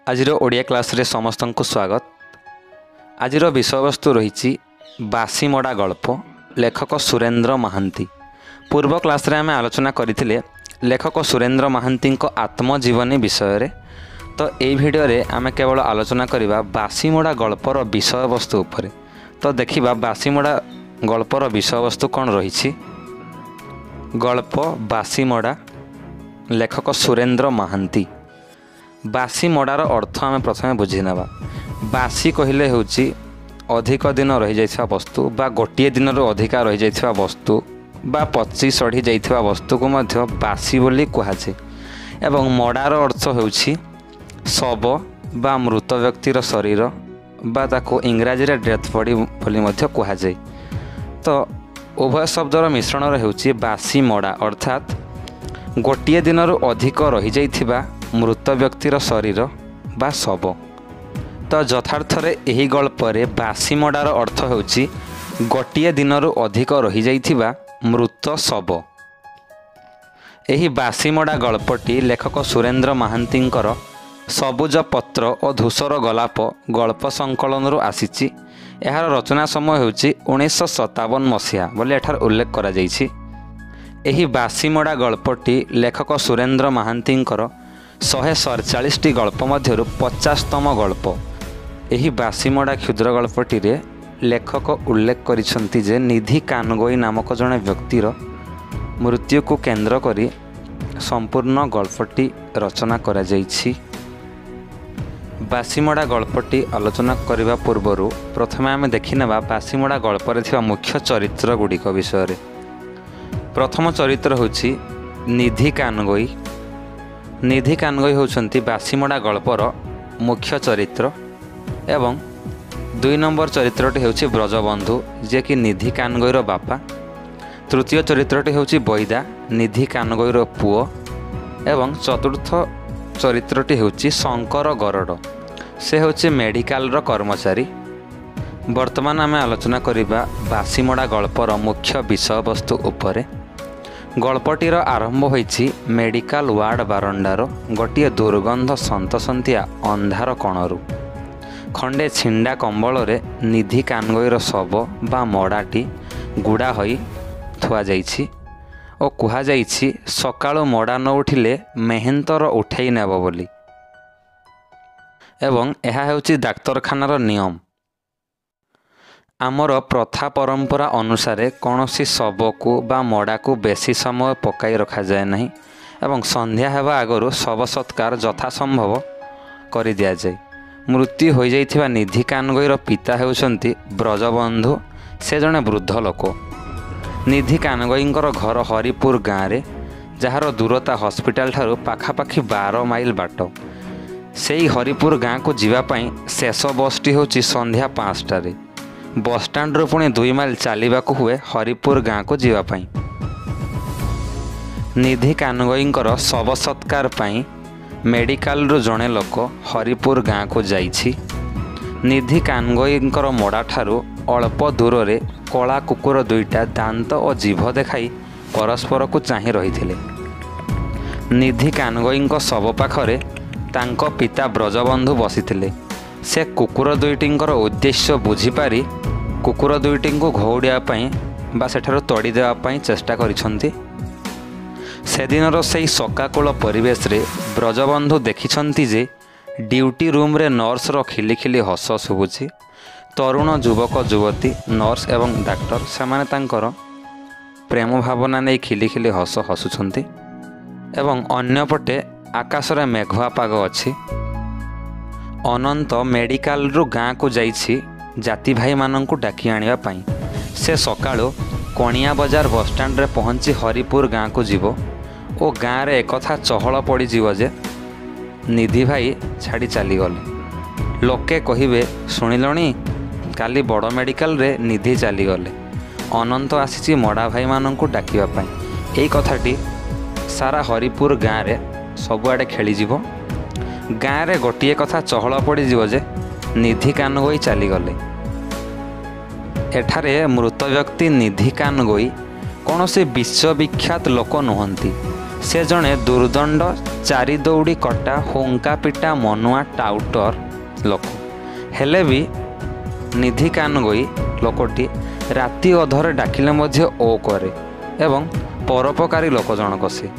आजिर Odia class रे समस्त को स्वागत। आजिर विषयवस्तु रही बासीमड़ा गल्प, लेखक सुरेन्द्र महांती। पूर्व क्लास रे आमे आलोचना करथिले लेखक सुरेन्द्र महांती को आत्मजीवनी विषय रे। तो ये भिडियो रे आमे केवल आलोचना करिबा बासीमड़ा गल्पर विषयवस्तु उपरे। तो देखिबा बासीमड़ा गल्पर विषयवस्तु कौन रही। गल्प बासीमड़ा, लेखक सुरेन्द्र महांती। बासीमड़ार अर्थ आम प्रथम बुझी नेबा। बासी कहले होची अधिक दिन रही जाइथिबा वस्तु बा गोटे दिन अधिका रही जाइथिबा वस्तु बा पची सढ़ी जाइथिबा वस्तु को मध्य बासी बोली कहुचे। एवं मड़ार अर्थ होची शव बा मृत व्यक्तिर शरीर बा ताको इंग्राजी रे डेथ बॉडी बोली मध्य कहुचे। तो उभय शब्दर मिश्रण होची बासी मड़ा, अर्थात गोटे दिन अधिक रही जाइथिबा मृत व्यक्तिर शरीर बा शव। तो यथार्थरे यही गल्परे बासीमड़ार अर्थ होची गोटे दिन अधिक रही जाइथिबा मृत शव। यही बासीमड़ा गल्पटी लेखक सुरेन्द्र महांतींकर सबुज पत्र और धूसर गलाप गल्प संकलन आसीची। यार रचना समय होची 1957 मसीहा बोले एठार उल्लेख करा जाइछि। एही बासीमड़ा गल्पटी लेखक सुरेन्द्र महांतींकर 147 गल्प मध्यरु 50तम गल्प। यही बासीमड़ा क्षुद्र गल्पटी रे लेखक उल्लेख करिसंती जे निधि कानगोई नामक जने व्यक्तिर मृत्यु को केंद्र करी संपूर्ण गल्पटी रचना करा जाइछि। बासीमड़ा गल्पटी आलोचना करने पूर्व प्रथमे आम देखिनेबा बासीमड़ा गल्परे थिबा मुख्य चरित्र गुड़िक विषय रे। प्रथम चरित्र होछि निधि कानगोई। निधि कानगोई होउछंती बासीमड़ा गल्पर मुख्य चरित्र। एवं 2 नंबर चरित्रटी होउछि ब्रजबंधु, जे कि निधि कानगोईर बापा। तृतीय चरित्रटी होउछि बैदा, निधि कानगोईर पुओ। एवं चतुर्थ चरित्रटी होउछि शंकर गरड, से होउछि मेडिकल रो कर्मचारी। वर्तमान आम आलोचना करिबा बासीमड़ा गल्पर मुख्य विषय वस्तु उपरे। गल्पटीर आरंभ होइछि मेडिकल वार्ड बारंडार गोटे दुर्गंध सन्तसंतिया अंधार कणरू। खंडे छिंडा कंबल रे निधि कानगोईर शव बा मड़ाटी गुड़ा होई थुआ जाइछि और कुहा जाइछि सकाळु मड़ा न उठिले मेहेंतर उठेई नेब बोली। एवं एहा हेउछि डाक्तरखानार नियम। आमर प्रथा परंपरा अनुसार कौनसी शव को बा मड़ा को बेसी समय पकाई रखा जाए नहीं एवं संध्या हेबा आगरू शव सत्कार यथासंभव कर दिया जाए। मृत्यु हो जाइथिबा निधि कानगोईर पिता हेउछंती ब्रजबंधु। से जने वृद्ध लोक। निधि कानगोईंकर घर हरिपुर गाँव रे, जार दूरता हॉस्पिटल ठारू पाखापाखि 12 माइल बाट। सेई हरिपुर गाँ को जीवापाई शेष बसटी होची संध्या 5टारे। बस स्टैंड पुणी 2 माइल चलवाक हुए हरिपुर गाँ को जीवापाई। निधि कानगोईंकर शव सत्कार पाई मेडिकल रू जड़े लोक हरिपुर गाँ को जाइछि। निधि कानगोईंकर मड़ा ठारू अल्प दूर रे कला कुकुर 2टा दांत और जीभ देखाई परस्पर को चाहि रहिथिले। निधि कानगोईंक शव पाखरे तांको पिता ब्रजबंधु बसिथिले। से कुकुर 2टींकर उद्देश्य बुझीपारी कुकुर 2टी को घौड़िया बा सेठारु तड़ी देवाई चेष्टा करिसंती। सेदिनर सेई सकाकूल परिवेश रे ब्रजबंधु देखिछंती जे ड्यूटी रूम रे नर्स रो खिलिखिली हस शुभुछि। तरुण युवक युवती नर्स एवं डाक्टर सेमाने तांकर प्रेम भावना नहीं खिलिखिली हस हसुछंती। एवं अन्यपटे आकाश रे मेघुआ पाग अछि। अनंत मेडिकल रू गाँ को जाइछि जाति भाई माननकु डाकी आनिबा पाई। से सकाळो कणिया बजार बस स्टैंड रे पहुंची हरिपुर गाँ को जीवो ओ गाँ रे एकथा चहल पड़ी जीवो जे निधि भाई छाड़ी चली गले। लोके कहिबे सुनिलणी काली बड़ मेडिकल रे निधि चली गले। अनंत आसीछि मड़ा भाई माननकु डाकिबा पाई। एई कथाटी सारा हरिपुर गाँ रे सबुआडे खेली जीवो। गाँ रे गोटे कथा चहल पड़ी जीवो जे निधि कानगोई चलीगले। एठारे मृत व्यक्ति निधि कानगोई कौन से विश्वविख्यात लोक नुहंती। से जड़े दुर्दंड चारि दौड़ी कटा हुंका पिटा मनुआ टाउटर लोक हेले भी निधि कानगोई लोकटी राति अधरे डाकिले मध्य ओ करे एवं परोपकारी लोक जनक से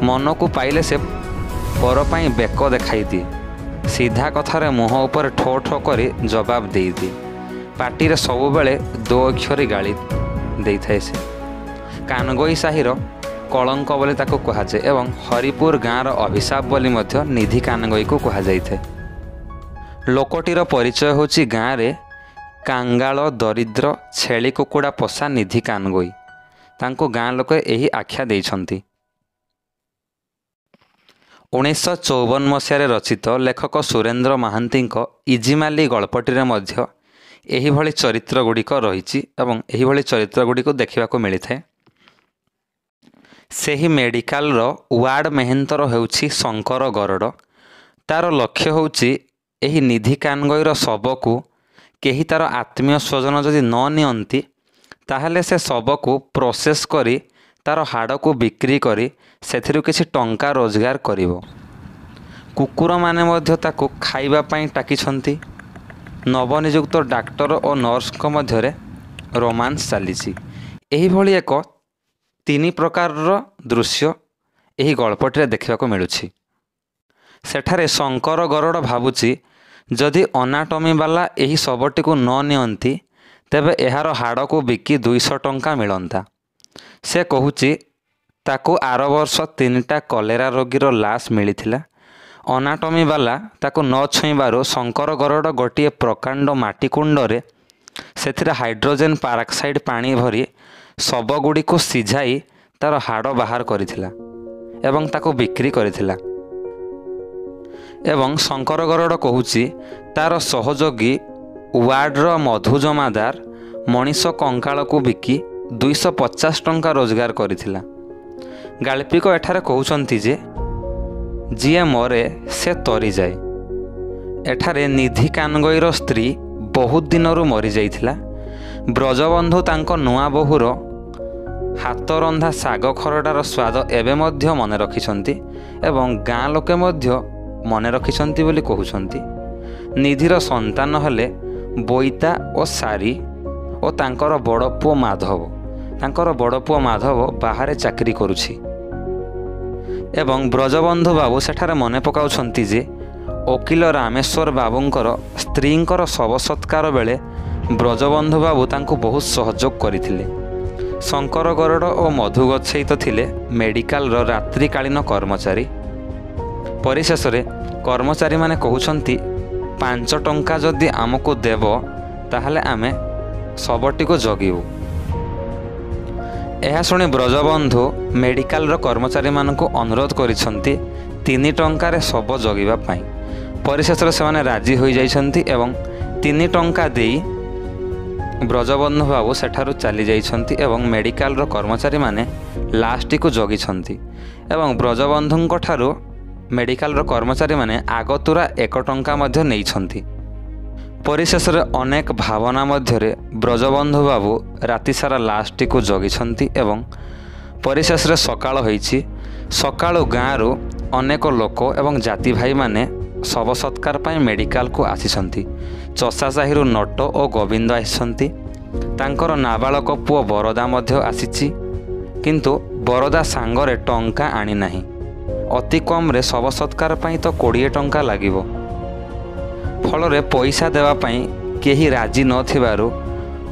मन को पाइले से पर पाई बेक देखाई दिए सीधा कथार मुह उपर ठो ठो करी जवाब दे दिए पार्टी सबु बेले दो अक्षरी गाली दे थाए से कानगोई साहिर कलंक बोली ताको कहुए एवं हरिपुर गाँव अभिशाप बोली मध्य निधि कानगोई को कहुए। लोकटीर परिचय होची गाँव रे कांगाल दरिद्र छेली कुकुड़ा पोषा निधि कानगोई तांको गाँ लोक यही आख्या देइछंती। 1954 मसीह रचित लेखक सुरेंद्र महांती इजिमाली गल्पटी मध्य एही भली चरित्र गुड़िक रही एवं एही भली चरित्र गुड़िक देखा मिलता है। सेही मेडिकल वार्ड मेहंतर होउछि शंकर गरड़ तार लक्ष्य होउछि एही निधि कानगोईर शव को केही तार आत्मीय स्वजन जदि न नियंती ताहले से शव को प्रोसेस करी तार हाड़ को बिक्री करी सेथिरु किछि टंका रोजगार करिवो। कुकुर माने मध्य ताकू खाइबा पई टाकिछंती। नवनियुक्त डाक्टर और नर्स को मध्यरे रोमांस चलीछि। एही भली एक 3 प्रकार दृश्य एही गल्पटी देखा मिलुछि। सेठारे शंकर गरड़ भावुची जदि अनाटमी वाला एही शवटी को न नियंती तेबे एहार हाड़ को बिकी 200 टंका मिलंता। से कहूची ताकू आर वर्ष 3टा कलेरा रोगीर लाश मिलिथिला। अनाटमी वाला ताकू न छुईबारु शंकर गरड़ गोटे प्रकांड माटी कुंडरे सेथिरे हाइड्रोजेन पारक्साइड पानी भरी शवगुड़ी को सिझाई तार हाड़ बाहर करिथिला एवं ताकू बिक्री करिथिला। एवं शंकर गरड़ कहूची तार सहयोगी वार्डर मधु जमादार मनीष कंकाल को बिकी 250 टंका रोजगार करिथिला। गाल्पिक एठारे कहउछंती जे जिए मरे से तरी जाए। एठारे निधि कानगोईर स्त्री बहुत दिनरू मरी जाइथिला। ब्रजबंधु तांको नुआ बहुर हाथ रंधा साग खरडार स्वाद एबे मध्य मन रखिछंती एवं गाँ लोके मध्य मन रखिछंती बोली कहउछंती। निधिर संतान हेले बोईता और सारी और तांकर बड़ पुओ माधव। तांकर बड़ पुओ माधव बाहरे चाकरी करुछि एवं ब्रजबंधु बाबू सेठारे मने पकाउछंती जे वकील रामेश्वर बाबूंकर स्त्रींकर शव सत्कार बेले ब्रजबंधु बाबू तांको बहुत सहयोग करथिले। शंकर गरड़ और मधु गच्छई तो थिले मेडिकल रात्रिकालीन कर्मचारी। परिशेष कर्मचारी माने कहउछंती 5 टंका जदि आमको देव ताहले आमे शवटी को जगिबू। यह शुणी ब्रजबंधु मेडिकल कर्मचारी मानक अनुरोध करिसेंती 3 टंकार शव जगिबा पाई। परिशेष से माने राजी हो जाइछंती एवं 3 टंका देई ब्रजबंधु बाबू सेठारु चली जाइछंती एवं मेडिकल कर्मचारी माने लास्ट को जगिछंती एवं ब्रजबंधुंक ठारू मेडिकल कर्मचारी माने आगतुरा 1 टंका मध्य नेइछंती। परिशेष अनेक भावना मध्यरे ब्रजबंधु बाबू राति सारा लास्ट को जगिछंती एवं परिशेष सकाळ होईछि। सकाळु गाँव अनेक लोक एवं जाति भाई माने शव सत्कार पाई मेडिकल को आसीछंती। चषा साहिरु नट और गोविंद आसीछंती। तांकर नाबालक पुओ बरदा मध्य आसीछि किंतु बरदा सांगरे टंका आनी नाही। अति कम रे शव सत्कार पाई तो 20 टंका लागिबो। फल पैसा देवाई केही राजी नथिबारु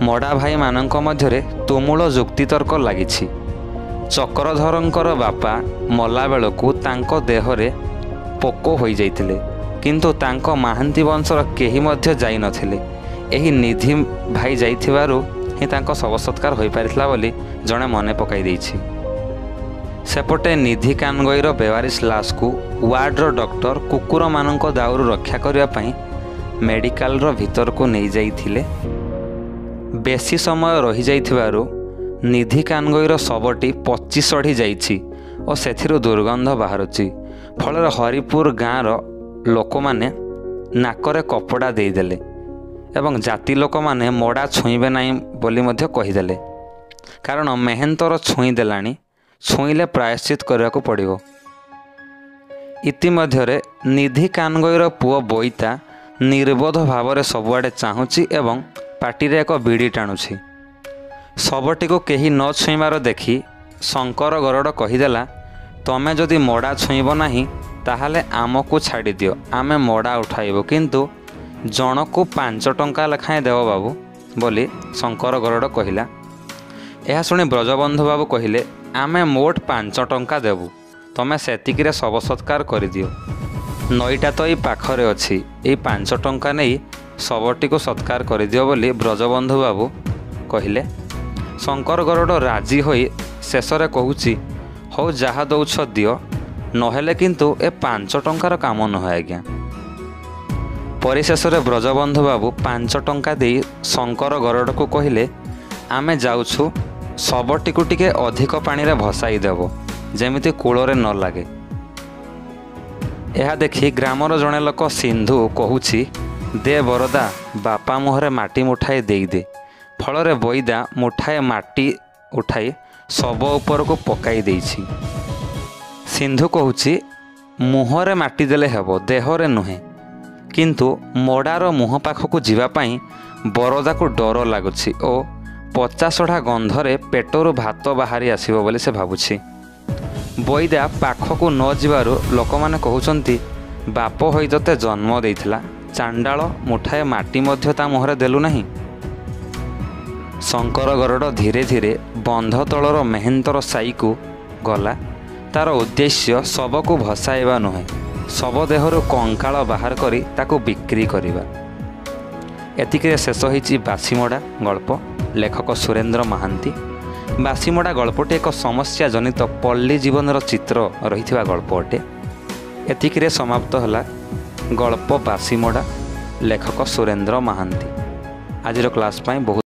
मड़ा भाई मानक मध्यरे तुमुल जुक्तितर्क लागिछि। चक्रधरंकर बापा मला बेलकु तांको देहरे पोको होई जाइतिले किंतु तांको महांती वंशर केही मध्य जाई नथिले। एही निधि भाई जाइथिबारु ही तांको शव सत्कार होई पारिथला बोली जणे मने पकाई दैछि। सेपटे निधि कानगोईर बेवारिश लाश को वार्डर डॉक्टर कुकुर मानक दाउरु रक्षा करिया पई मेडिकल भीतर को नहीं जाइथिले। बेसी समय रही जाइथिबारु निधि कानगोईर शवटी पची सढ़ी जाइछि और सेथिरु दुर्गंध बाहरुछि। फल हरिपुर गाँव लोक माने नाकरे कपड़ा देदेले एवं जाति लोक माने मोड़ा छुईबे नहीं बोली मध्य कहीदेले। कारण मेहेंतर छुई देलानी छुईले प्रायश्चित करने को पड़ो। इतिमध्य निधि कानगईर पुओ बोईता निर्बोध भाव सबुआड़े चाहूँगी एवं पाटिरे एक बीड़ी टाणुछि। शवटी को कहीं न छुईबार देखि शंकर गरड़ कहीदेला, तमें जदि मड़ा छुईब नहीं ताहले आमको छाड़ी दियो, आमे मड़ा उठाइबो, किंतु जन को 5 टंका लेखाएं देव बाबू बोली शंकर गरड़ कहिला। यह शुणी ब्रजबंधु बाबू कहिले, आमे मोट 5 टंका देबू, तमें सेतिकिरे शव सत्कार करिदियो। नईटा तो ये पाखरे अच्छी, ये 5 टंका नहीं शवटी को सत्कार करिदियो बोली ब्रजबंधु बाबू कहिले। शंकर गरड़ राजी होई शेषरे कहूची, हौ जहा दौछ दियो, नहेले किंतु ए 5 टंकार काम नुहे आज्ञा। परिशेष ब्रजबंधु बाबू 5 टंका दे शंकर गरड़ को कहिले, आमे जाउछु शवटी को टिके अधिक पानी रे भसाई देबो, जेमिति कूଳରେ न लागे। यह देखि ग्रामर जड़े लोक सिंधु कहूची, दे बरदा बापा मुहरे माटी मुठाए देई दे। फल बोईदा मुठाए माटी उठाई शव उपर को पकाई देइछि। सिंधु कहूची, मुहरे माटी देले हेबो, देहरे नुहे, किंतु मडार मुह पाखक जीवापाई बरदा को डर लगुछि ओ पचासढ़ा गंधरे पेटरू भात बाहरी आसिबो बोली से भाबुछि। बोईदा पाखक न जीवारु लोकमाने कहउचंती, बाप होई तते जन्म देइथिला, चांडाल मुठाए माटी मध्य ता मुहरे देलु नहीं। शंकर गरड़ धीरे धीरे बंध तलर मेहेंतर साई को गला। तार उद्देश्य शव को भसाइबा नुहे, शव देहरु कंकाल बाहर करी ताकू बिक्री करिबा। एतिके शेष होईची बासीमड़ा गल्प, लेखक सुरेंद्र महांती। बासीमड़ा गल्पटी एक समस्या जनित पल्ली जीवन चित्र रही गल्प अटे। एतिके समाप्त होला गल्प बासीमड़ा, लेखक सुरेंद्र महांती। आजिर क्लास पाई बहुत